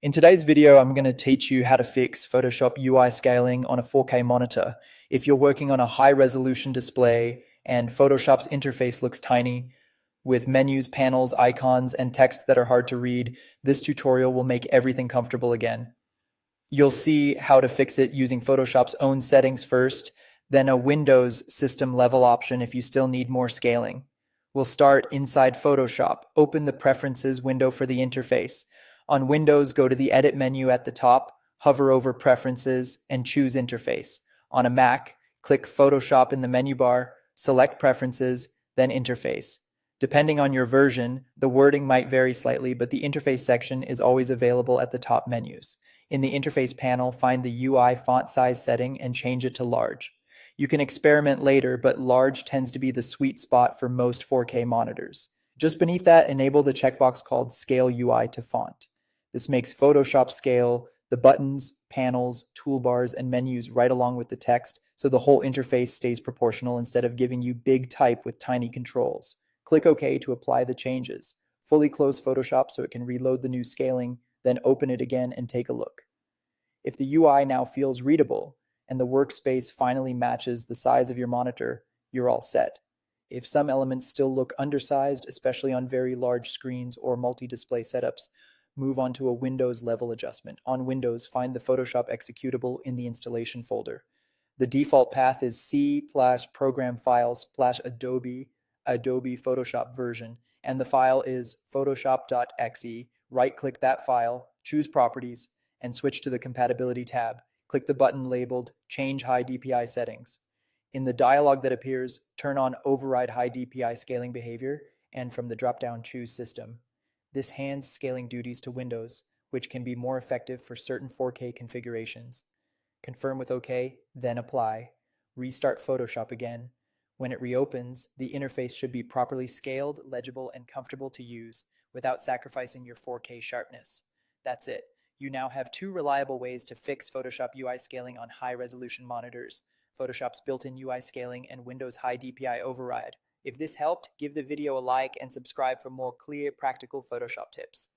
In today's video, I'm going to teach you how to fix Photoshop UI scaling on a 4K monitor. If you're working on a high resolution display and Photoshop's interface looks tiny, with menus, panels, icons, and text that are hard to read, this tutorial will make everything comfortable again. You'll see how to fix it using Photoshop's own settings first, then a Windows system level option if you still need more scaling. We'll start inside Photoshop. Open the Preferences window for the interface. On Windows, go to the Edit menu at the top, hover over Preferences, and choose Interface. On a Mac, click Photoshop in the menu bar, select Preferences, then Interface. Depending on your version, the wording might vary slightly, but the interface section is always available at the top menus. In the interface panel, find the UI font size setting and change it to large. You can experiment later, but large tends to be the sweet spot for most 4K monitors. Just beneath that, enable the checkbox called Scale UI to Font. This makes Photoshop scale the buttons, panels, toolbars, and menus right along with the text, so the whole interface stays proportional instead of giving you big type with tiny controls. Click OK to apply the changes. Fully close Photoshop so it can reload the new scaling, then open it again and take a look. If the UI now feels readable and the workspace finally matches the size of your monitor, you're all set. If some elements still look undersized, especially on very large screens or multi-display setups, move on to a Windows level adjustment. On Windows, find the Photoshop executable in the installation folder. The default path is C/program files/Adobe Photoshop version, and the file is photoshop.exe. Right-click that file, choose Properties, and switch to the Compatibility tab. Click the button labeled Change High DPI Settings. In the dialog that appears, turn on Override High DPI Scaling Behavior, and from the drop-down choose System. This hands scaling duties to Windows, which can be more effective for certain 4K configurations. Confirm with OK, then apply. Restart Photoshop again. When it reopens, the interface should be properly scaled, legible, and comfortable to use without sacrificing your 4K sharpness. That's it. You now have two reliable ways to fix Photoshop UI scaling on high-resolution monitors: Photoshop's built-in UI scaling and Windows High DPI override. If this helped, give the video a like and subscribe for more clear, practical Photoshop tips.